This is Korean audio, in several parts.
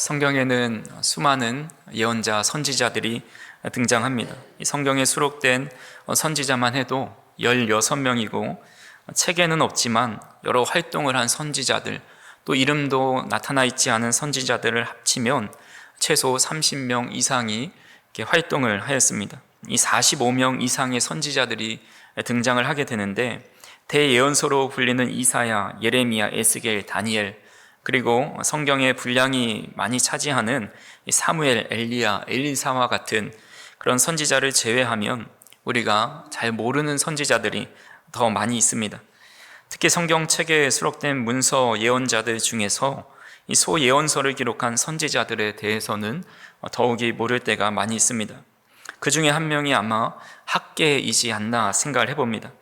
성경에는 수많은 예언자, 선지자들이 등장합니다. 이 성경에 수록된 선지자만 해도 16명이고 책에는 없지만 여러 활동을 한 선지자들, 또 이름도 나타나 있지 않은 선지자들을 합치면 최소 30명 이상이 이렇게 활동을 하였습니다. 이 45명 이상의 선지자들이 등장을 하게 되는데, 대예언서로 불리는 이사야, 예레미야, 에스겔, 다니엘, 그리고 성경의 분량이 많이 차지하는 사무엘, 엘리야, 엘리사와 같은 그런 선지자를 제외하면 우리가 잘 모르는 선지자들이 더 많이 있습니다. 특히 성경책에 수록된 문서 예언자들 중에서 이 소예언서를 기록한 선지자들에 대해서는 더욱이 모를 때가 많이 있습니다. 그 중에 한 명이 아마 학개이지 않나 생각을 해봅니다.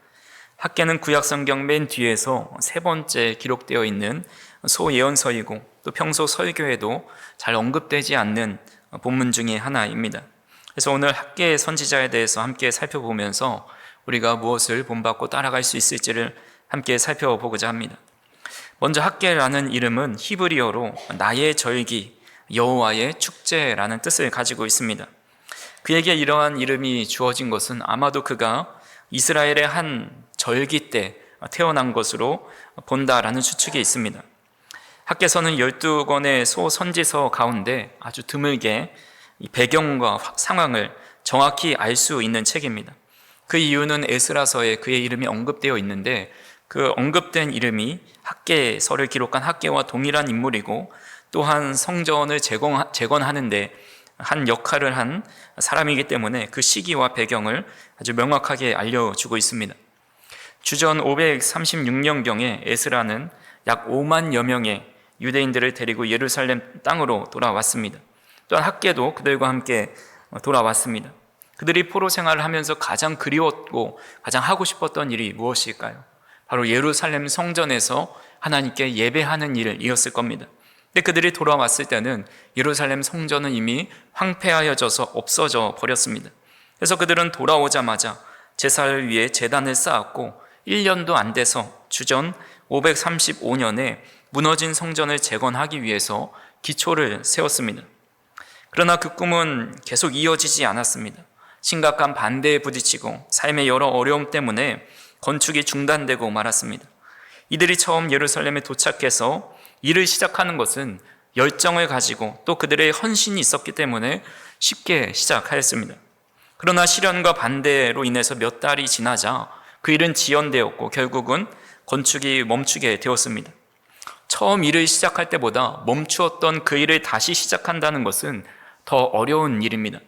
학개는 구약성경 맨 뒤에서 세 번째 기록되어 있는 소예언서이고, 또 평소 설교에도 잘 언급되지 않는 본문 중에 하나입니다. 그래서 오늘 학개의 선지자에 대해서 함께 살펴보면서 우리가 무엇을 본받고 따라갈 수 있을지를 함께 살펴보고자 합니다. 먼저 학개라는 이름은 히브리어로 나의 절기, 여호와의 축제라는 뜻을 가지고 있습니다. 그에게 이러한 이름이 주어진 것은 아마도 그가 이스라엘의 한 절기 때 태어난 것으로 본다라는 추측이 있습니다. 학개서는 12권의 소선지서 가운데 아주 드물게 배경과 상황을 정확히 알 수 있는 책입니다. 그 이유는 에스라서에 그의 이름이 언급되어 있는데, 그 언급된 이름이 학개서를 기록한 학개와 동일한 인물이고, 또한 성전을 재건하는 데 한 역할을 한 사람이기 때문에 그 시기와 배경을 아주 명확하게 알려주고 있습니다. 주전 536년경에 에스라는 약 5만여 명의 유대인들을 데리고 예루살렘 땅으로 돌아왔습니다. 또한 학개도 그들과 함께 돌아왔습니다. 그들이 포로 생활을 하면서 가장 그리웠고 가장 하고 싶었던 일이 무엇일까요? 바로 예루살렘 성전에서 하나님께 예배하는 일이었을 겁니다. 근데 그들이 돌아왔을 때는 예루살렘 성전은 이미 황폐하여져서 없어져 버렸습니다. 그래서 그들은 돌아오자마자 제사를 위해 제단을 쌓았고 1년도 안 돼서 주전 535년에 무너진 성전을 재건하기 위해서 기초를 세웠습니다. 그러나 그 꿈은 계속 이어지지 않았습니다. 심각한 반대에 부딪히고 삶의 여러 어려움 때문에 건축이 중단되고 말았습니다. 이들이 처음 예루살렘에 도착해서 일을 시작하는 것은 열정을 가지고 또 그들의 헌신이 있었기 때문에 쉽게 시작하였습니다. 그러나 시련과 반대로 인해서 몇 달이 지나자 그 일은 지연되었고 결국은 건축이 멈추게 되었습니다. 처음 일을 시작할 때보다 멈추었던 그 일을 다시 시작한다는 것은 더 어려운 일입니다.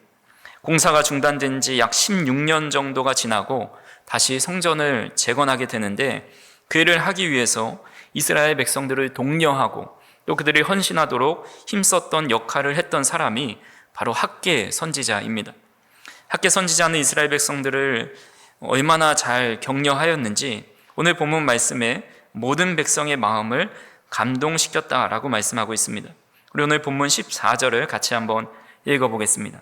공사가 중단된 지 약 16년 정도가 지나고 다시 성전을 재건하게 되는데, 그 일을 하기 위해서 이스라엘 백성들을 독려하고 또 그들이 헌신하도록 힘썼던 역할을 했던 사람이 바로 학개 선지자입니다. 학개 선지자는 이스라엘 백성들을 얼마나 잘 격려하였는지 오늘 본문 말씀에 모든 백성의 마음을 감동시켰다라고 말씀하고 있습니다. 우리 오늘 본문 14절을 같이 한번 읽어보겠습니다.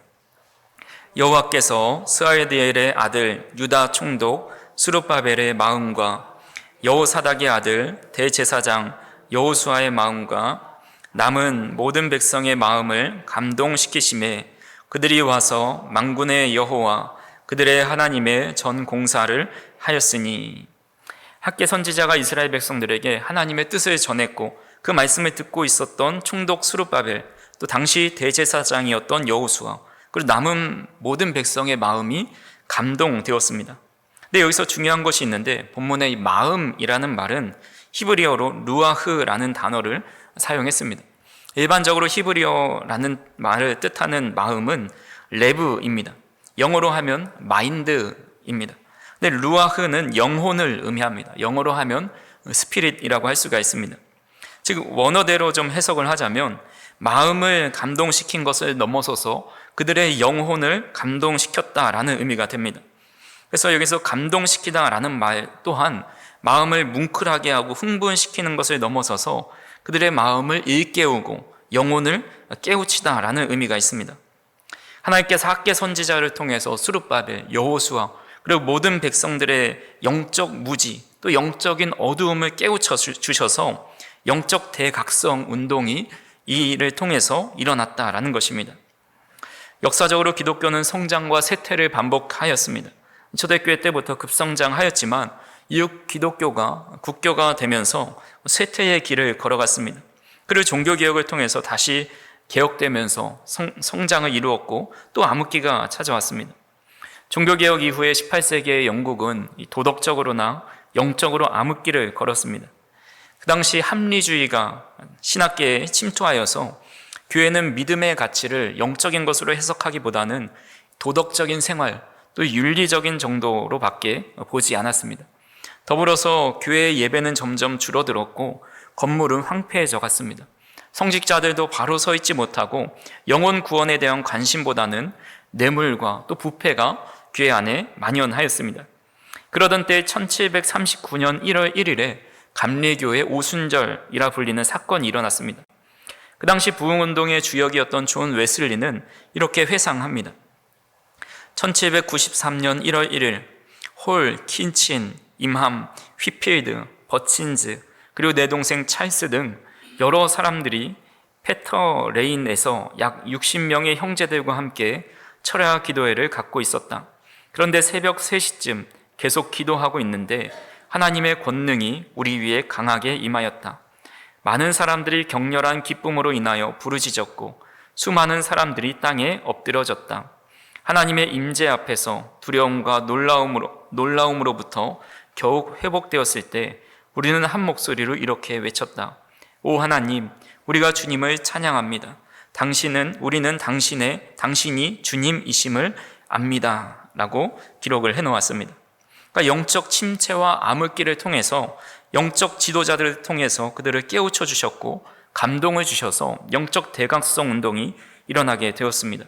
여호와께서 스알디엘의 아들 유다 총독 스룹바벨의 마음과 여호사닥의 아들 대제사장 여호수아의 마음과 남은 모든 백성의 마음을 감동시키심에 그들이 와서 만군의 여호와 그들의 하나님의 전 공사를 하였으니, 학개 선지자가 이스라엘 백성들에게 하나님의 뜻을 전했고 그 말씀을 듣고 있었던 총독 스룹바벨, 또 당시 대제사장이었던 여호수아, 그리고 남은 모든 백성의 마음이 감동되었습니다. 근데 여기서 중요한 것이 있는데, 본문의 이 마음이라는 말은 히브리어로 루아흐라는 단어를 사용했습니다. 일반적으로 히브리어라는 말을 뜻하는 마음은 레브입니다. 영어로 하면 마인드입니다. 근데 루아흐는 영혼을 의미합니다. 영어로 하면 스피릿이라고 할 수가 있습니다. 즉 원어대로 좀 해석을 하자면 마음을 감동시킨 것을 넘어서서 그들의 영혼을 감동시켰다라는 의미가 됩니다. 그래서 여기서 감동시키다라는 말 또한 마음을 뭉클하게 하고 흥분시키는 것을 넘어서서 그들의 마음을 일깨우고 영혼을 깨우치다라는 의미가 있습니다. 하나님께서 학개 선지자를 통해서 스룹바벨, 여호수아, 그리고 모든 백성들의 영적 무지, 또 영적인 어두움을 깨우쳐 주셔서 영적 대각성 운동이 이 일을 통해서 일어났다라는 것입니다. 역사적으로 기독교는 성장과 쇠퇴를 반복하였습니다. 초대교회 때부터 급성장하였지만 이후 기독교가 국교가 되면서 쇠퇴의 길을 걸어갔습니다. 그리고 종교개혁을 통해서 다시 개혁되면서 성장을 이루었고 또 암흑기가 찾아왔습니다. 종교개혁 이후에 18세기의 영국은 도덕적으로나 영적으로 암흑기를 걸었습니다. 그 당시 합리주의가 신학계에 침투하여서 교회는 믿음의 가치를 영적인 것으로 해석하기보다는 도덕적인 생활 또 윤리적인 정도로밖에 보지 않았습니다. 더불어서 교회의 예배는 점점 줄어들었고 건물은 황폐해져 갔습니다. 성직자들도 바로 서 있지 못하고 영혼 구원에 대한 관심보다는 뇌물과 또 부패가 교회 안에 만연하였습니다. 그러던 때 1739년 1월 1일에 감리교의 오순절이라 불리는 사건이 일어났습니다. 그 당시 부흥운동의 주역이었던 존 웨슬리는 이렇게 회상합니다. 1793년 1월 1일 홀, 킨친, 임함, 휘필드, 버친즈 그리고 내 동생 찰스 등 여러 사람들이 페터 레인에서 약 60명의 형제들과 함께 철야 기도회를 갖고 있었다. 그런데 새벽 3시쯤 계속 기도하고 있는데 하나님의 권능이 우리 위에 강하게 임하였다. 많은 사람들이 격렬한 기쁨으로 인하여 부르짖었고 수많은 사람들이 땅에 엎드려졌다. 하나님의 임재 앞에서 두려움과 놀라움으로부터 겨우 회복되었을 때 우리는 한 목소리로 이렇게 외쳤다. 오 하나님, 우리가 주님을 찬양합니다. 우리는 당신이 주님이심을 압니다. 라고 기록을 해놓았습니다. 그러니까 영적 침체와 암흑기를 통해서 영적 지도자들을 통해서 그들을 깨우쳐 주셨고 감동을 주셔서 영적 대각성 운동이 일어나게 되었습니다.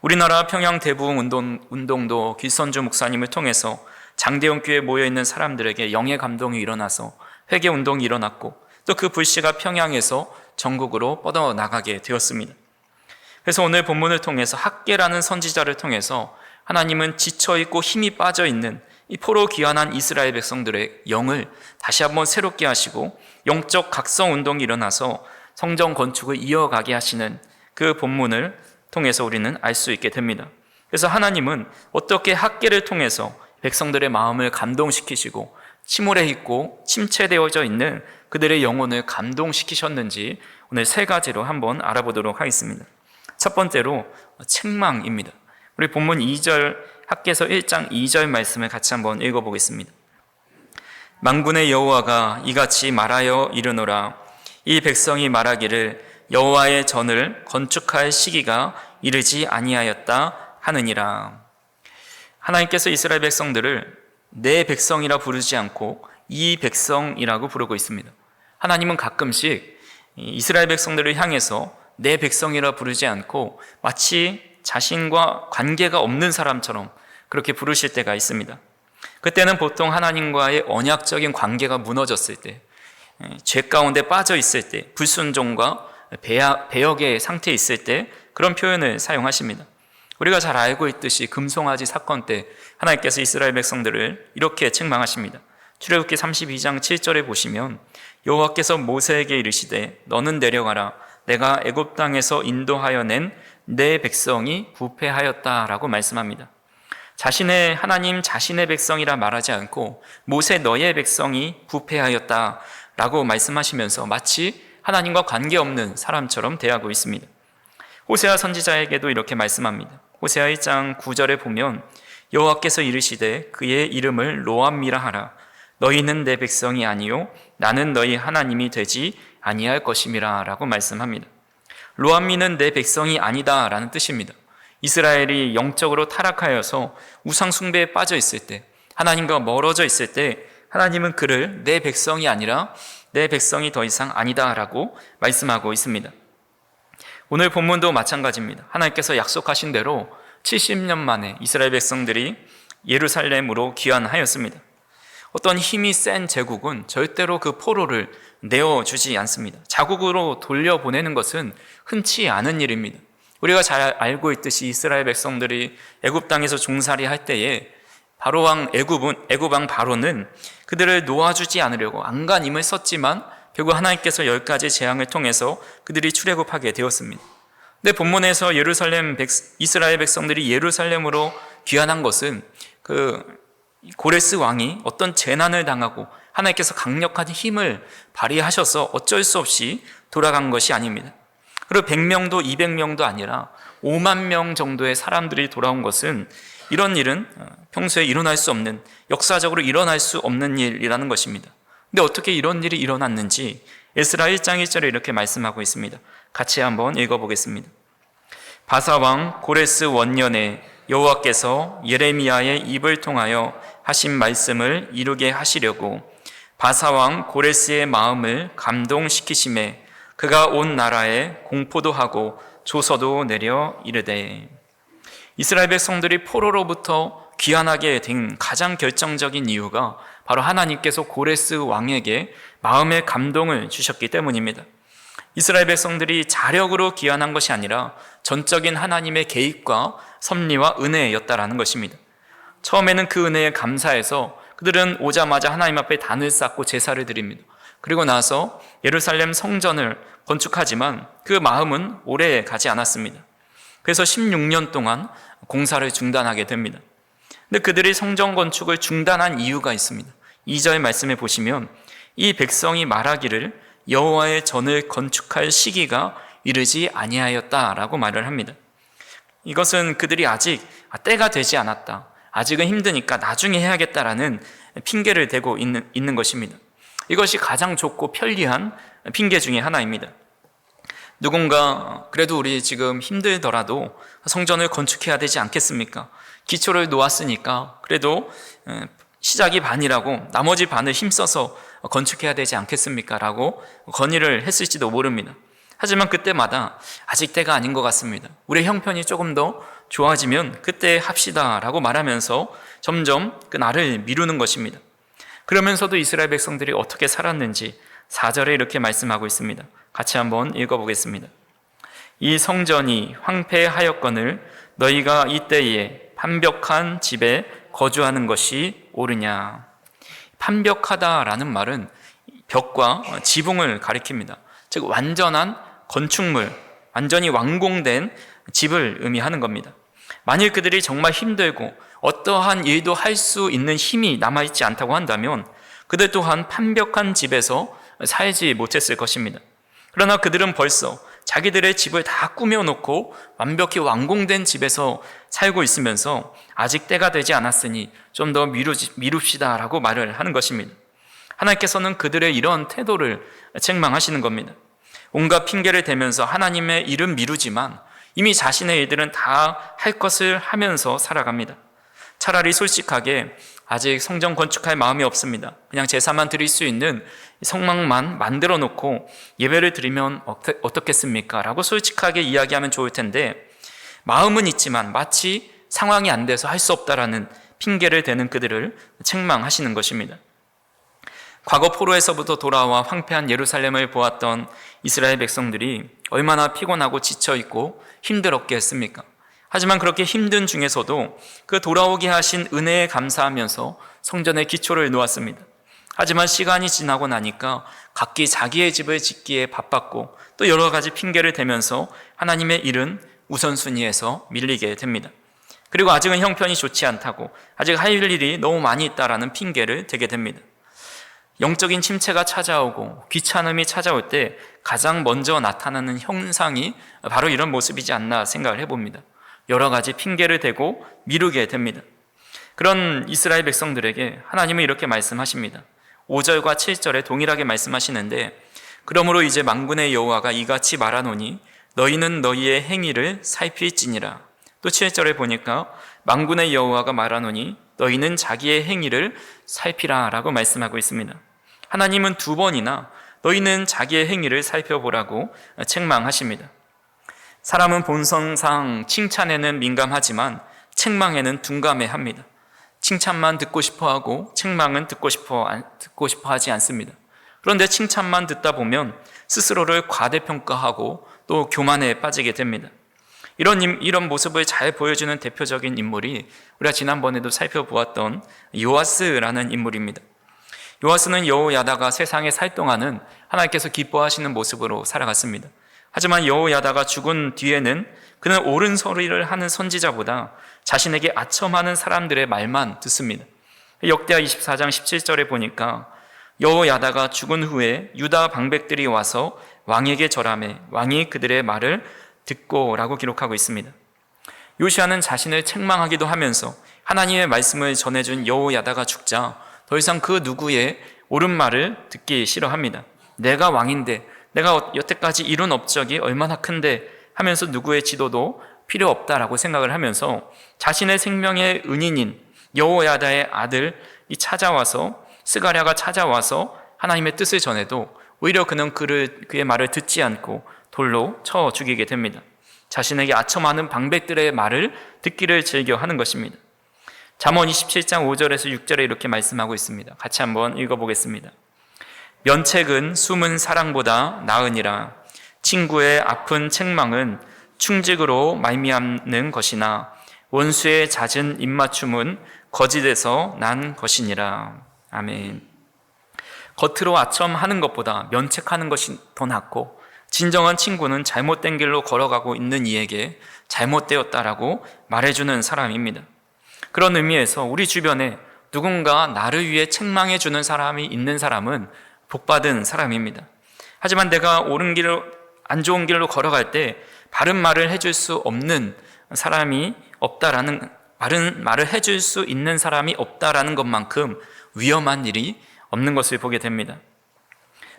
우리나라 평양 대부흥 운동도 길선주 목사님을 통해서 장대원 교회에 모여있는 사람들에게 영의 감동이 일어나서 회개 운동이 일어났고 또 그 불씨가 평양에서 전국으로 뻗어나가게 되었습니다. 그래서 오늘 본문을 통해서 학개라는 선지자를 통해서 하나님은 지쳐있고 힘이 빠져있는 이 포로 귀환한 이스라엘 백성들의 영을 다시 한번 새롭게 하시고 영적 각성 운동이 일어나서 성전 건축을 이어가게 하시는 그 본문을 통해서 우리는 알 수 있게 됩니다. 그래서 하나님은 어떻게 학개를 통해서 백성들의 마음을 감동시키시고 침울해 있고 침체되어져 있는 그들의 영혼을 감동시키셨는지 오늘 세 가지로 한번 알아보도록 하겠습니다. 첫 번째로 책망입니다. 우리 본문 2절 학개서 1장 2절 말씀을 같이 한번 읽어보겠습니다. 만군의 여호와가 이같이 말하여 이르노라. 이 백성이 말하기를 여호와의 전을 건축할 시기가 이르지 아니하였다 하느니라. 하나님께서 이스라엘 백성들을 내 백성이라 부르지 않고 이 백성이라고 부르고 있습니다. 하나님은 가끔씩 이스라엘 백성들을 향해서 내 백성이라 부르지 않고 마치 자신과 관계가 없는 사람처럼 그렇게 부르실 때가 있습니다. 그때는 보통 하나님과의 언약적인 관계가 무너졌을 때, 죄 가운데 빠져 있을 때, 불순종과 배역의 상태에 있을 때 그런 표현을 사용하십니다. 우리가 잘 알고 있듯이 금송아지 사건 때 하나님께서 이스라엘 백성들을 이렇게 책망하십니다. 출애굽기 32장 7절에 보시면 여호와께서 모세에게 이르시되 너는 내려가라. 내가 애굽 땅에서 인도하여 낸 내 백성이 부패하였다라고 말씀합니다. 하나님 자신의 백성이라 말하지 않고 모세 너의 백성이 부패하였다라고 말씀하시면서 마치 하나님과 관계없는 사람처럼 대하고 있습니다. 호세아 선지자에게도 이렇게 말씀합니다. 호세아 1장 9절에 보면 여호와께서 이르시되 그의 이름을 로암미라 하라. 너희는 내 백성이 아니요 나는 너희 하나님이 되지 아니할 것임이라 라고 말씀합니다. 로암미는 내 백성이 아니다 라는 뜻입니다. 이스라엘이 영적으로 타락하여서 우상 숭배에 빠져 있을 때, 하나님과 멀어져 있을 때 하나님은 그를 내 백성이 아니라 내 백성이 더 이상 아니다 라고 말씀하고 있습니다. 오늘 본문도 마찬가지입니다. 하나님께서 약속하신 대로 70년 만에 이스라엘 백성들이 예루살렘으로 귀환하였습니다. 어떤 힘이 센 제국은 절대로 그 포로를 내어주지 않습니다. 자국으로 돌려보내는 것은 흔치 않은 일입니다. 우리가 잘 알고 있듯이 이스라엘 백성들이 애굽 땅에서 종살이 할 때에 애굽 왕 바로는 그들을 놓아주지 않으려고 안간힘을 썼지만 결국 하나님께서 10가지 재앙을 통해서 그들이 출애굽하게 되었습니다. 근데 본문에서 이스라엘 백성들이 예루살렘으로 귀환한 것은 고레스 왕이 어떤 재난을 당하고 하나님께서 강력한 힘을 발휘하셔서 어쩔 수 없이 돌아간 것이 아닙니다. 그리고 100명도 200명도 아니라 5만 명 정도의 사람들이 돌아온 것은 이런 일은 평소에 일어날 수 없는, 역사적으로 일어날 수 없는 일이라는 것입니다. 근데 어떻게 이런 일이 일어났는지 에스라 1장 1절에 이렇게 말씀하고 있습니다. 같이 한번 읽어보겠습니다. 바사왕 고레스 원년에 여호와께서 예레미야의 입을 통하여 하신 말씀을 이루게 하시려고 바사왕 고레스의 마음을 감동시키심에 그가 온 나라에 공포도 하고 조서도 내려 이르되. 이스라엘 백성들이 포로로부터 귀환하게 된 가장 결정적인 이유가 바로 하나님께서 고레스 왕에게 마음의 감동을 주셨기 때문입니다. 이스라엘 백성들이 자력으로 귀환한 것이 아니라 전적인 하나님의 개입과 섭리와 은혜였다라는 것입니다. 처음에는 그 은혜에 감사해서 그들은 오자마자 하나님 앞에 단을 쌓고 제사를 드립니다. 그리고 나서 예루살렘 성전을 건축하지만 그 마음은 오래 가지 않았습니다. 그래서 16년 동안 공사를 중단하게 됩니다. 근데 그들이 성전 건축을 중단한 이유가 있습니다. 2절 말씀에 보시면 이 백성이 말하기를 여호와의 전을 건축할 시기가 이르지 아니하였다라고 말을 합니다. 이것은 그들이 아직 때가 되지 않았다, 아직은 힘드니까 나중에 해야겠다라는 핑계를 대고 있는 것입니다. 이것이 가장 좋고 편리한 핑계 중에 하나입니다. 누군가 그래도 우리 지금 힘들더라도 성전을 건축해야 되지 않겠습니까? 기초를 놓았으니까 그래도 시작이 반이라고 나머지 반을 힘써서 건축해야 되지 않겠습니까? 라고 건의를 했을지도 모릅니다. 하지만 그때마다 아직 때가 아닌 것 같습니다. 우리의 형편이 조금 더 좋아지면 그때 합시다 라고 말하면서 점점 그 날을 미루는 것입니다. 그러면서도 이스라엘 백성들이 어떻게 살았는지 4절에 이렇게 말씀하고 있습니다. 같이 한번 읽어보겠습니다. 이 성전이 황폐하였거늘 너희가 이때에 판벽한 집에 거주하는 것이 옳으냐. 판벽하다라는 말은 벽과 지붕을 가리킵니다. 즉 완전한 건축물, 완전히 완공된 집을 의미하는 겁니다. 만일 그들이 정말 힘들고 어떠한 일도 할 수 있는 힘이 남아있지 않다고 한다면 그들 또한 판벽한 집에서 살지 못했을 것입니다. 그러나 그들은 벌써 자기들의 집을 다 꾸며놓고 완벽히 완공된 집에서 살고 있으면서 아직 때가 되지 않았으니 좀 더 미룹시다 라고 말을 하는 것입니다. 하나님께서는 그들의 이런 태도를 책망하시는 겁니다. 온갖 핑계를 대면서 하나님의 일은 미루지만 이미 자신의 일들은 다 할 것을 하면서 살아갑니다. 차라리 솔직하게 아직 성전 건축할 마음이 없습니다, 그냥 제사만 드릴 수 있는 성막만 만들어 놓고 예배를 드리면 어떻겠습니까? 라고 솔직하게 이야기하면 좋을 텐데 마음은 있지만 마치 상황이 안 돼서 할 수 없다라는 핑계를 대는 그들을 책망하시는 것입니다. 과거 포로에서부터 돌아와 황폐한 예루살렘을 보았던 이스라엘 백성들이 얼마나 피곤하고 지쳐있고 힘들었겠습니까? 하지만 그렇게 힘든 중에서도 그 돌아오게 하신 은혜에 감사하면서 성전의 기초를 놓았습니다. 하지만 시간이 지나고 나니까 각기 자기의 집을 짓기에 바빴고 또 여러 가지 핑계를 대면서 하나님의 일은 우선순위에서 밀리게 됩니다. 그리고 아직은 형편이 좋지 않다고, 아직 할 일이 너무 많이 있다라는 핑계를 대게 됩니다. 영적인 침체가 찾아오고 귀찮음이 찾아올 때 가장 먼저 나타나는 형상이 바로 이런 모습이지 않나 생각을 해봅니다. 여러 가지 핑계를 대고 미루게 됩니다. 그런 이스라엘 백성들에게 하나님은 이렇게 말씀하십니다. 5절과 7절에 동일하게 말씀하시는데 그러므로 이제 만군의 여호와가 이같이 말하노니 너희는 너희의 행위를 살필지니라. 또 7절에 보니까 만군의 여호와가 말하노니 너희는 자기의 행위를 살피라 라고 말씀하고 있습니다. 하나님은 2번이나 너희는 자기의 행위를 살펴보라고 책망하십니다. 사람은 본성상 칭찬에는 민감하지만 책망에는 둔감해합니다. 칭찬만 듣고 싶어하고 책망은 듣고 싶어 하지 않습니다. 그런데 칭찬만 듣다 보면 스스로를 과대평가하고 또 교만에 빠지게 됩니다. 이런 모습을 잘 보여주는 대표적인 인물이 우리가 지난번에도 살펴보았던 요아스라는 인물입니다. 요아스는 여호야다가 세상에 살 동안은 하나님께서 기뻐하시는 모습으로 살아갔습니다. 하지만 여호야다가 죽은 뒤에는 그는 옳은 소리를 하는 선지자보다 자신에게 아첨하는 사람들의 말만 듣습니다. 역대하 24장 17절에 보니까 여호야다가 죽은 후에 유다 방백들이 와서 왕에게 절하매 왕이 그들의 말을 듣고라고 기록하고 있습니다. 요시아는 자신을 책망하기도 하면서 하나님의 말씀을 전해준 여호야다가 죽자 더 이상 그 누구의 옳은 말을 듣기 싫어합니다. 내가 왕인데, 내가 여태까지 이룬 업적이 얼마나 큰데 하면서 누구의 지도도 필요 없다라고 생각을 하면서 자신의 생명의 은인인 여호야다의 아들이 찾아와서, 스가랴가 찾아와서 하나님의 뜻을 전해도 오히려 그는 그의 말을 듣지 않고 돌로 쳐 죽이게 됩니다. 자신에게 아첨하는 방백들의 말을 듣기를 즐겨하는 것입니다. 잠언 27장 5절에서 6절에 이렇게 말씀하고 있습니다. 같이 한번 읽어보겠습니다. 면책은 숨은 사랑보다 나으니라. 친구의 아픈 책망은 충직으로 말미암는 것이나 원수의 잦은 입맞춤은 거짓에서 난 것이니라. 아멘. 겉으로 아첨하는 것보다 면책하는 것이 더 낫고, 진정한 친구는 잘못된 길로 걸어가고 있는 이에게 잘못되었다라고 말해주는 사람입니다. 그런 의미에서 우리 주변에 누군가 나를 위해 책망해주는 사람이 있는 사람은 복받은 사람입니다. 하지만 내가 옳은 길로, 안 좋은 길로 걸어갈 때 바른 말을 해줄 수 없는 사람이 없다라는, 바른 말을 해줄 수 있는 사람이 없다라는 것만큼 위험한 일이 없는 것을 보게 됩니다.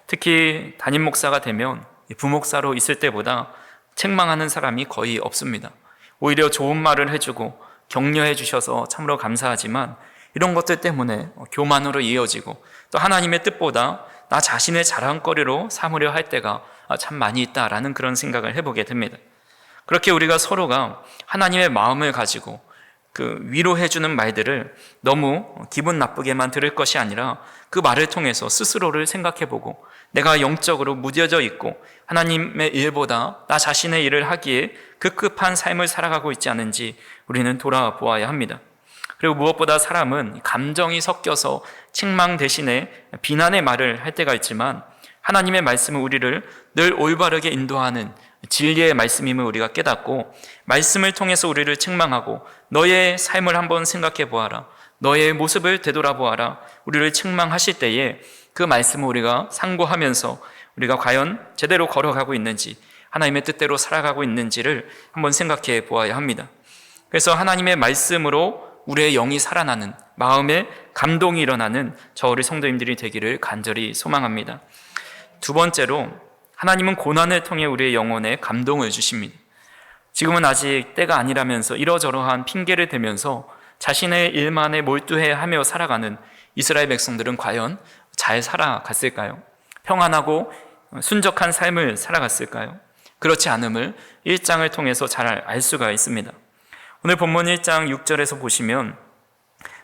특히 담임 목사가 되면 부목사로 있을 때보다 책망하는 사람이 거의 없습니다. 오히려 좋은 말을 해주고 격려해 주셔서 참으로 감사하지만 이런 것들 때문에 교만으로 이어지고 또 하나님의 뜻보다 나 자신의 자랑거리로 삼으려 할 때가 참 많이 있다라는 그런 생각을 해보게 됩니다. 그렇게 우리가 서로가 하나님의 마음을 가지고 그 위로해주는 말들을 너무 기분 나쁘게만 들을 것이 아니라 그 말을 통해서 스스로를 생각해보고 내가 영적으로 무뎌져 있고 하나님의 일보다 나 자신의 일을 하기에 급급한 삶을 살아가고 있지 않은지 우리는 돌아보아야 합니다. 그리고 무엇보다 사람은 감정이 섞여서 책망 대신에 비난의 말을 할 때가 있지만 하나님의 말씀은 우리를 늘 올바르게 인도하는 진리의 말씀임을 우리가 깨닫고 말씀을 통해서 우리를 책망하고 너의 삶을 한번 생각해 보아라, 너의 모습을 되돌아보아라, 우리를 책망하실 때에 그 말씀을 우리가 상고하면서 우리가 과연 제대로 걸어가고 있는지, 하나님의 뜻대로 살아가고 있는지를 한번 생각해 보아야 합니다. 그래서 하나님의 말씀으로 우리의 영이 살아나는, 마음에 감동이 일어나는 저 우리 성도님들이 되기를 간절히 소망합니다. 두 번째로, 하나님은 고난을 통해 우리의 영혼에 감동을 주십니다. 지금은 아직 때가 아니라면서 이러저러한 핑계를 대면서 자신의 일만에 몰두해 하며 살아가는 이스라엘 백성들은 과연 잘 살아갔을까요? 평안하고 순적한 삶을 살아갔을까요? 그렇지 않음을 1장을 통해서 잘 알 수가 있습니다. 오늘 본문 1장 6절에서 보시면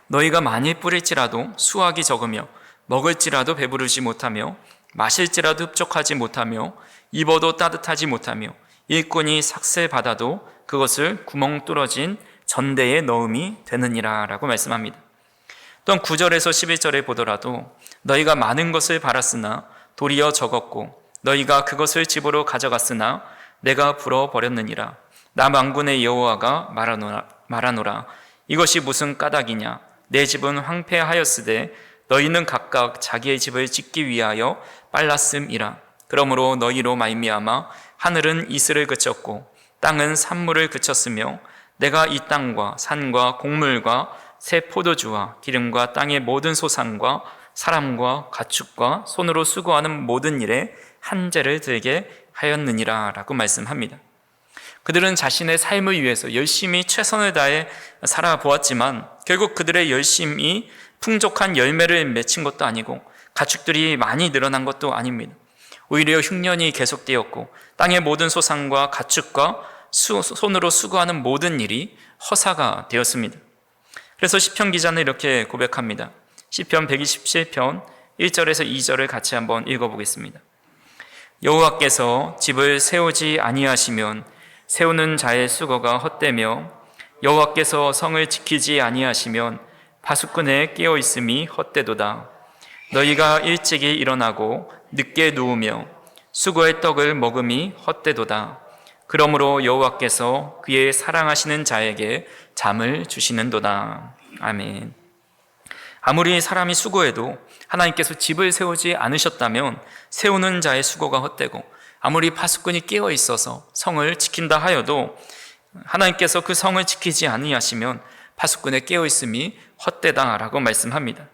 너희가 많이 뿌릴지라도 수확이 적으며 먹을지라도 배부르지 못하며 마실지라도 흡족하지 못하며 입어도 따뜻하지 못하며 일꾼이 삭슬 받아도 그것을 구멍 뚫어진 전대에 넣음이 되느니라 라고 말씀합니다. 또한 9절에서 11절에 보더라도 너희가 많은 것을 발았으나 도리어 적었고 너희가 그것을 집으로 가져갔으나 내가 불어버렸느니라. 나 만군의 여호와가 말하노라. 이것이 무슨 까닭이냐? 내 집은 황폐하였으되 너희는 각각 자기의 집을 짓기 위하여 빨랐음이라. 그러므로 너희로 말미암아 하늘은 이슬을 그쳤고 땅은 산물을 그쳤으며 내가 이 땅과 산과 곡물과 새 포도주와 기름과 땅의 모든 소산과 사람과 가축과 손으로 수고하는 모든 일에 한재를 들게 하였느니라 라고 말씀합니다. 그들은 자신의 삶을 위해서 열심히 최선을 다해 살아보았지만 결국 그들의 열심이 풍족한 열매를 맺힌 것도 아니고 가축들이 많이 늘어난 것도 아닙니다. 오히려 흉년이 계속되었고 땅의 모든 소산과 가축과 손으로 수고하는 모든 일이 허사가 되었습니다. 그래서 시편 기자는 이렇게 고백합니다. 시편 127편 1절에서 2절을 같이 한번 읽어보겠습니다. 여호와께서 집을 세우지 아니하시면 세우는 자의 수고가 헛되며 여호와께서 성을 지키지 아니하시면 파수꾼의 깨어있음이 헛되도다. 너희가 일찍이 일어나고 늦게 누우며 수고의 떡을 먹음이 헛되도다. 그러므로 여호와께서 그의 사랑하시는 자에게 잠을 주시는도다. 아멘. 아무리 사람이 수고해도 하나님께서 집을 세우지 않으셨다면 세우는 자의 수고가 헛되고, 아무리 파수꾼이 깨어 있어서 성을 지킨다 하여도 하나님께서 그 성을 지키지 아니하시면 파수꾼의 깨어 있음이 헛되다라고 말씀합니다.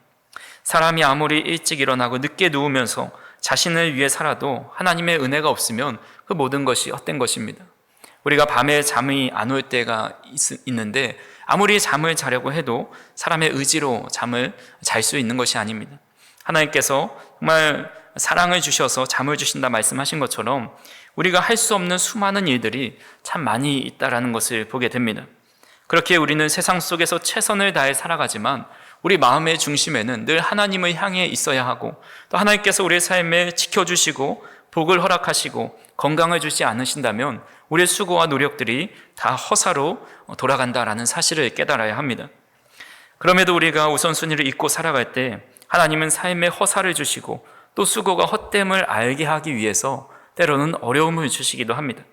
사람이 아무리 일찍 일어나고 늦게 누우면서 자신을 위해 살아도 하나님의 은혜가 없으면 그 모든 것이 헛된 것입니다. 우리가 밤에 잠이 안 올 때가 있는데 아무리 잠을 자려고 해도 사람의 의지로 잠을 잘 수 있는 것이 아닙니다. 하나님께서 정말 사랑을 주셔서 잠을 주신다 말씀하신 것처럼 우리가 할 수 없는 수많은 일들이 참 많이 있다라는 것을 보게 됩니다. 그렇게 우리는 세상 속에서 최선을 다해 살아가지만 우리 마음의 중심에는 늘 하나님을 향해 있어야 하고, 또 하나님께서 우리의 삶에 지켜주시고 복을 허락하시고 건강을 주지 않으신다면 우리의 수고와 노력들이 다 허사로 돌아간다라는 사실을 깨달아야 합니다. 그럼에도 우리가 우선순위를 잊고 살아갈 때 하나님은 삶에 허사를 주시고 또 수고가 헛됨을 알게 하기 위해서 때로는 어려움을 주시기도 합니다.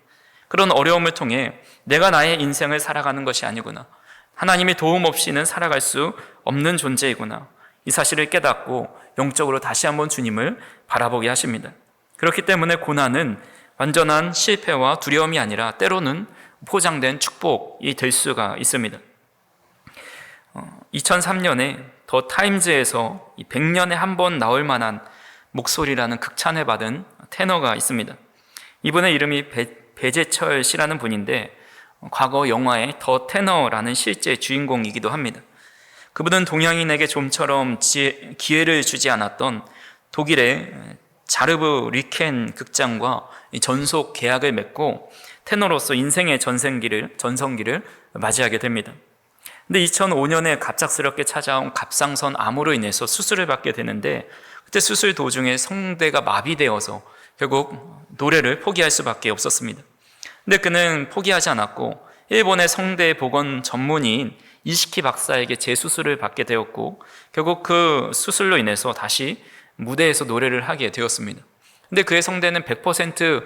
그런 어려움을 통해 내가 나의 인생을 살아가는 것이 아니구나, 하나님의 도움 없이는 살아갈 수 없는 존재이구나, 이 사실을 깨닫고 영적으로 다시 한번 주님을 바라보게 하십니다. 그렇기 때문에 고난은 완전한 실패와 두려움이 아니라 때로는 포장된 축복이 될 수가 있습니다. 2003년에 더 타임즈에서 100년에 한 번 나올 만한 목소리라는 극찬을 받은 테너가 있습니다. 이분의 이름이 배재철 씨라는 분인데 과거 영화의 더 테너라는 실제 주인공이기도 합니다. 그분은 동양인에게 좀처럼 기회를 주지 않았던 독일의 자르브 리켄 극장과 전속 계약을 맺고 테너로서 인생의 전성기를 맞이하게 됩니다. 근데 2005년에 갑작스럽게 찾아온 갑상선 암으로 인해서 수술을 받게 되는데, 그때 수술 도중에 성대가 마비되어서 결국 노래를 포기할 수밖에 없었습니다. 근데 그는 포기하지 않았고 일본의 성대 보건 전문의인 이시키 박사에게 재수술을 받게 되었고, 결국 그 수술로 인해서 다시 무대에서 노래를 하게 되었습니다. 근데 그의 성대는 100%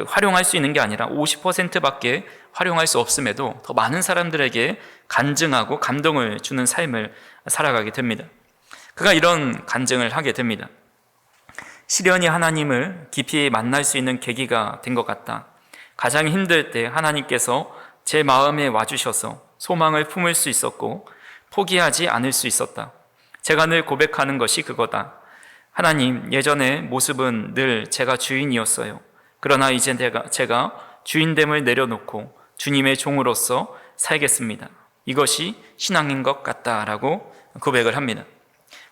활용할 수 있는 게 아니라 50%밖에 활용할 수 없음에도 더 많은 사람들에게 간증하고 감동을 주는 삶을 살아가게 됩니다. 그가 이런 간증을 하게 됩니다. 시련이 하나님을 깊이 만날 수 있는 계기가 된 것 같다. 가장 힘들 때 하나님께서 제 마음에 와주셔서 소망을 품을 수 있었고 포기하지 않을 수 있었다. 제가 늘 고백하는 것이 그거다. 하나님, 예전의 모습은 늘 제가 주인이었어요. 그러나 이제 제가 주인됨을 내려놓고 주님의 종으로서 살겠습니다. 이것이 신앙인 것 같다라고 고백을 합니다.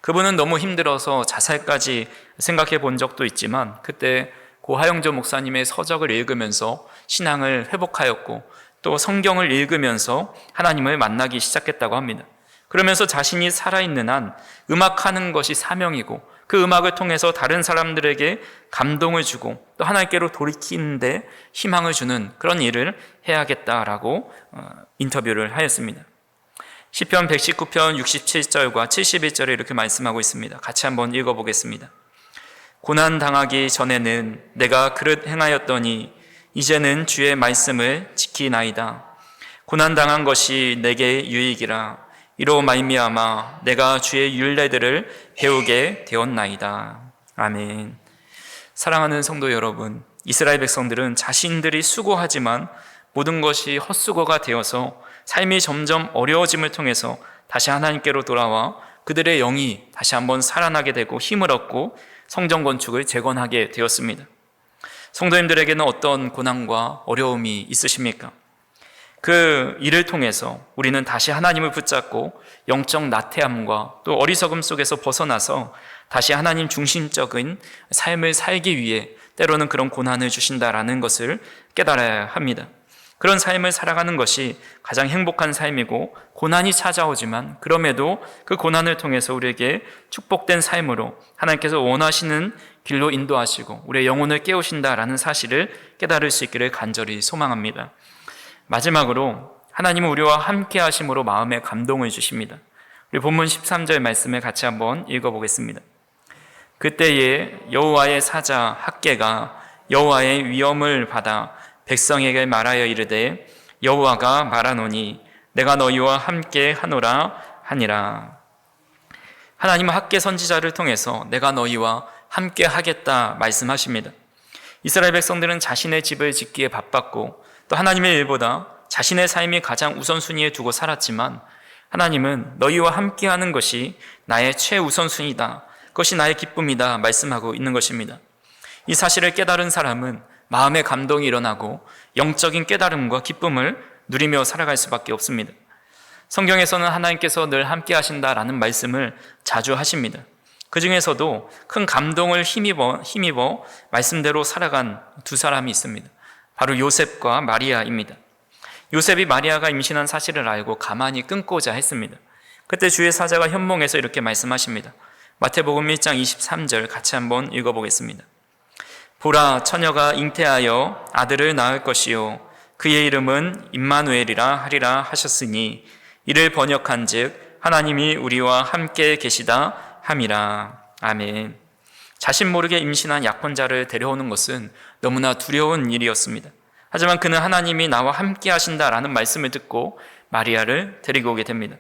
그분은 너무 힘들어서 자살까지 생각해 본 적도 있지만 그때 고 하영조 목사님의 서적을 읽으면서 신앙을 회복하였고 또 성경을 읽으면서 하나님을 만나기 시작했다고 합니다. 그러면서 자신이 살아있는 한 음악하는 것이 사명이고 그 음악을 통해서 다른 사람들에게 감동을 주고 또 하나님께로 돌이키는데 희망을 주는 그런 일을 해야겠다라고 인터뷰를 하였습니다. 시편 119편 67절과 71절에 이렇게 말씀하고 있습니다. 같이 한번 읽어보겠습니다. 고난당하기 전에는 내가 그릇 행하였더니 이제는 주의 말씀을 지키나이다. 고난당한 것이 내게 유익이라. 이로 말미암아 내가 주의 율례들을 배우게 되었나이다. 아멘. 사랑하는 성도 여러분, 이스라엘 백성들은 자신들이 수고하지만 모든 것이 헛수고가 되어서 삶이 점점 어려워짐을 통해서 다시 하나님께로 돌아와 그들의 영이 다시 한번 살아나게 되고 힘을 얻고 성전 건축을 재건하게 되었습니다. 성도님들에게는 어떤 고난과 어려움이 있으십니까? 그 일을 통해서 우리는 다시 하나님을 붙잡고 영적 나태함과 또 어리석음 속에서 벗어나서 다시 하나님 중심적인 삶을 살기 위해 때로는 그런 고난을 주신다라는 것을 깨달아야 합니다. 그런 삶을 살아가는 것이 가장 행복한 삶이고 고난이 찾아오지만 그럼에도 그 고난을 통해서 우리에게 축복된 삶으로 하나님께서 원하시는 길로 인도하시고 우리의 영혼을 깨우신다라는 사실을 깨달을 수 있기를 간절히 소망합니다. 마지막으로 하나님은 우리와 함께 하심으로 마음에 감동을 주십니다. 우리 본문 13절 말씀을 같이 한번 읽어보겠습니다. 그때에 여호와의 사자 학개가 여호와의 위엄을 받아 백성에게 말하여 이르되 여호와가 말하노니 내가 너희와 함께 하노라 하니라. 하나님은 학개 선지자를 통해서 내가 너희와 함께 하겠다 말씀하십니다. 이스라엘 백성들은 자신의 집을 짓기에 바빴고 또 하나님의 일보다 자신의 삶이 가장 우선순위에 두고 살았지만 하나님은 너희와 함께하는 것이 나의 최우선순위다, 그것이 나의 기쁨이다 말씀하고 있는 것입니다. 이 사실을 깨달은 사람은 마음의 감동이 일어나고 영적인 깨달음과 기쁨을 누리며 살아갈 수밖에 없습니다. 성경에서는 하나님께서 늘 함께 하신다라는 말씀을 자주 하십니다. 그 중에서도 큰 감동을 힘입어 말씀대로 살아간 두 사람이 있습니다. 바로 요셉과 마리아입니다. 요셉이 마리아가 임신한 사실을 알고 가만히 끊고자 했습니다. 그때 주의 사자가 현몽에서 이렇게 말씀하십니다. 마태복음 1장 23절 같이 한번 읽어보겠습니다. 보라, 처녀가 잉태하여 아들을 낳을 것이요 그의 이름은 임마누엘이라 하리라 하셨으니 이를 번역한즉 하나님이 우리와 함께 계시다 함이라. 아멘. 자신 모르게 임신한 약혼자를 데려오는 것은 너무나 두려운 일이었습니다. 하지만 그는 하나님이 나와 함께 하신다라는 말씀을 듣고 마리아를 데리고 오게 됩니다.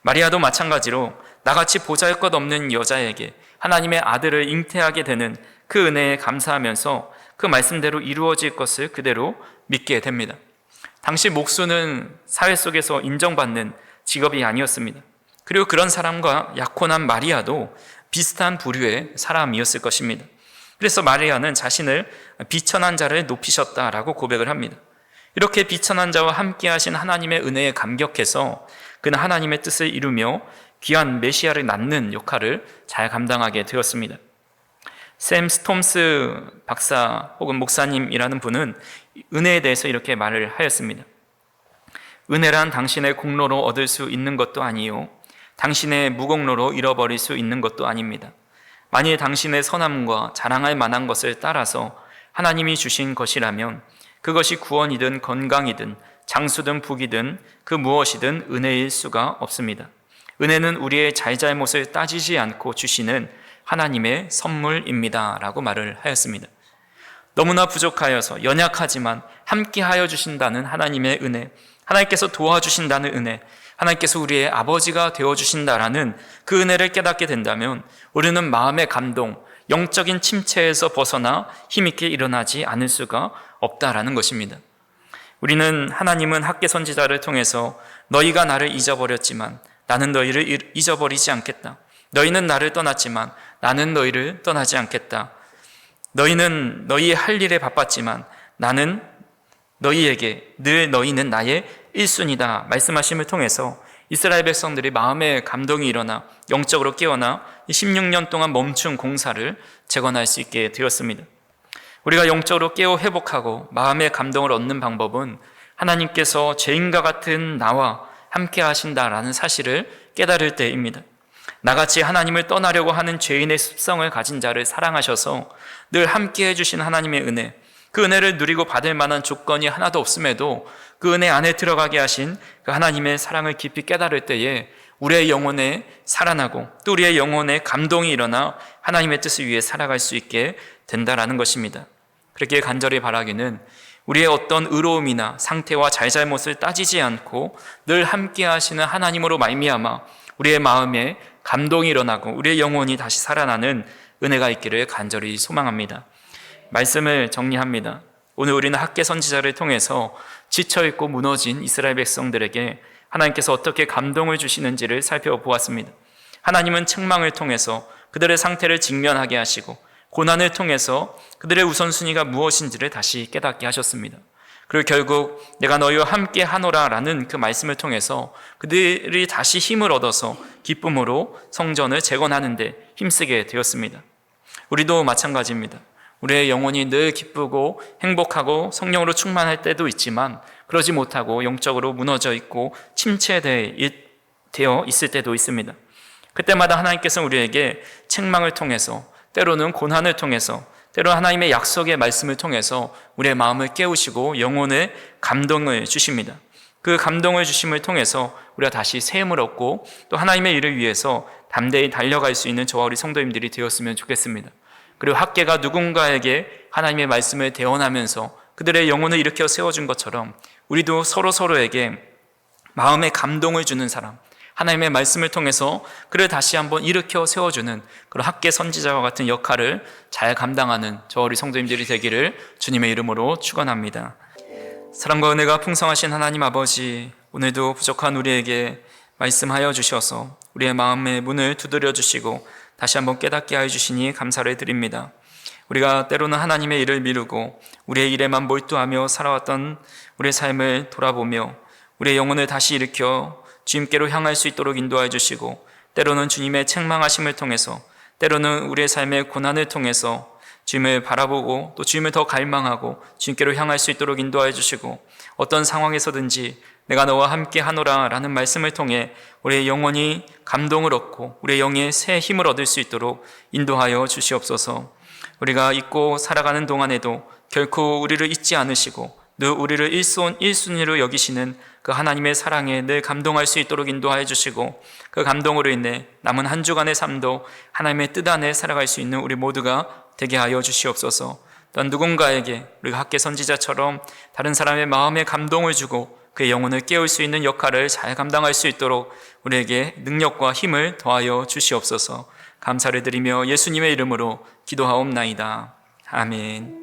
마리아도 마찬가지로 나같이 보잘것없는 여자에게 하나님의 아들을 잉태하게 되는 그 은혜에 감사하면서 그 말씀대로 이루어질 것을 그대로 믿게 됩니다. 당시 목수는 사회 속에서 인정받는 직업이 아니었습니다. 그리고 그런 사람과 약혼한 마리아도 비슷한 부류의 사람이었을 것입니다. 그래서 마리아는 자신을 비천한 자를 높이셨다라고 고백을 합니다. 이렇게 비천한 자와 함께 하신 하나님의 은혜에 감격해서 그는 하나님의 뜻을 이루며 귀한 메시아를 낳는 역할을 잘 감당하게 되었습니다. 샘 스톰스 박사 혹은 목사님이라는 분은 은혜에 대해서 이렇게 말을 하였습니다. 은혜란 당신의 공로로 얻을 수 있는 것도 아니요 당신의 무공로로 잃어버릴 수 있는 것도 아닙니다. 만일 당신의 선함과 자랑할 만한 것을 따라서 하나님이 주신 것이라면 그것이 구원이든 건강이든 장수든 북이든 그 무엇이든 은혜일 수가 없습니다. 은혜는 우리의 잘잘못을 따지지 않고 주시는 하나님의 선물입니다 라고 말을 하였습니다. 너무나 부족하여서 연약하지만 함께하여 주신다는 하나님의 은혜, 하나님께서 도와주신다는 은혜, 하나님께서 우리의 아버지가 되어주신다라는 그 은혜를 깨닫게 된다면 우리는 마음의 감동, 영적인 침체에서 벗어나 힘있게 일어나지 않을 수가 없다라는 것입니다. 우리는 하나님은 학개 선지자를 통해서 너희가 나를 잊어버렸지만 나는 너희를 잊어버리지 않겠다. 너희는 나를 떠났지만 나는 너희를 떠나지 않겠다. 너희는 너희의 할 일에 바빴지만 나는 너희에게 늘 너희는 나의 1순위다 말씀하심을 통해서 이스라엘 백성들이 마음의 감동이 일어나 영적으로 깨어나 16년 동안 멈춘 공사를 재건할 수 있게 되었습니다. 우리가 영적으로 깨어 회복하고 마음의 감동을 얻는 방법은 하나님께서 죄인과 같은 나와 함께 하신다라는 사실을 깨달을 때입니다. 나같이 하나님을 떠나려고 하는 죄인의 습성을 가진 자를 사랑하셔서 늘 함께 해주신 하나님의 은혜, 그 은혜를 누리고 받을 만한 조건이 하나도 없음에도 그 은혜 안에 들어가게 하신 그 하나님의 사랑을 깊이 깨달을 때에 우리의 영혼에 살아나고 또 우리의 영혼에 감동이 일어나 하나님의 뜻을 위해 살아갈 수 있게 된다라는 것입니다. 그렇게 간절히 바라기는 우리의 어떤 의로움이나 상태와 잘잘못을 따지지 않고 늘 함께 하시는 하나님으로 말미암아 우리의 마음에 감동이 일어나고 우리의 영혼이 다시 살아나는 은혜가 있기를 간절히 소망합니다. 말씀을 정리합니다. 오늘 우리는 학개 선지자를 통해서 지쳐있고 무너진 이스라엘 백성들에게 하나님께서 어떻게 감동을 주시는지를 살펴보았습니다. 하나님은 책망을 통해서 그들의 상태를 직면하게 하시고 고난을 통해서 그들의 우선순위가 무엇인지를 다시 깨닫게 하셨습니다. 그리고 결국 내가 너희와 함께 하노라 라는 그 말씀을 통해서 그들이 다시 힘을 얻어서 기쁨으로 성전을 재건하는 데 힘쓰게 되었습니다. 우리도 마찬가지입니다. 우리의 영혼이 늘 기쁘고 행복하고 성령으로 충만할 때도 있지만 그러지 못하고 영적으로 무너져 있고 침체되어 있을 때도 있습니다. 그때마다 하나님께서는 우리에게 책망을 통해서 때로는 고난을 통해서 때로는 하나님의 약속의 말씀을 통해서 우리의 마음을 깨우시고 영혼의 감동을 주십니다. 그 감동을 주심을 통해서 우리가 다시 새 힘을 얻고 또 하나님의 일을 위해서 담대히 달려갈 수 있는 저와 우리 성도님들이 되었으면 좋겠습니다. 그리고 학계가 누군가에게 하나님의 말씀을 대언하면서 그들의 영혼을 일으켜 세워준 것처럼 우리도 서로에게 마음의 감동을 주는 사람, 하나님의 말씀을 통해서 그를 다시 한번 일으켜 세워주는 그런 학계 선지자와 같은 역할을 잘 감당하는 저와 우리 성도님들이 되기를 주님의 이름으로 축원합니다. 사랑과 은혜가 풍성하신 하나님 아버지, 오늘도 부족한 우리에게 말씀하여 주셔서 우리의 마음의 문을 두드려 주시고 다시 한번 깨닫게 하여 주시니 감사를 드립니다. 우리가 때로는 하나님의 일을 미루고 우리의 일에만 몰두하며 살아왔던 우리의 삶을 돌아보며 우리의 영혼을 다시 일으켜 주님께로 향할 수 있도록 인도하여 주시고, 때로는 주님의 책망하심을 통해서, 때로는 우리의 삶의 고난을 통해서 주님을 바라보고 또 주님을 더 갈망하고 주님께로 향할 수 있도록 인도하여 주시고, 어떤 상황에서든지 내가 너와 함께 하노라 라는 말씀을 통해 우리의 영혼이 감동을 얻고 우리의 영에 새 힘을 얻을 수 있도록 인도하여 주시옵소서. 우리가 잊고 살아가는 동안에도 결코 우리를 잊지 않으시고 늘 우리를 1순위로 여기시는 그 하나님의 사랑에 늘 감동할 수 있도록 인도하여 주시고, 그 감동으로 인해 남은 한 주간의 삶도 하나님의 뜻 안에 살아갈 수 있는 우리 모두가 되게 하여 주시옵소서. 또한 누군가에게 우리가 학계 선지자처럼 다른 사람의 마음에 감동을 주고 그의 영혼을 깨울 수 있는 역할을 잘 감당할 수 있도록 우리에게 능력과 힘을 더하여 주시옵소서. 감사를 드리며 예수님의 이름으로 기도하옵나이다. 아멘.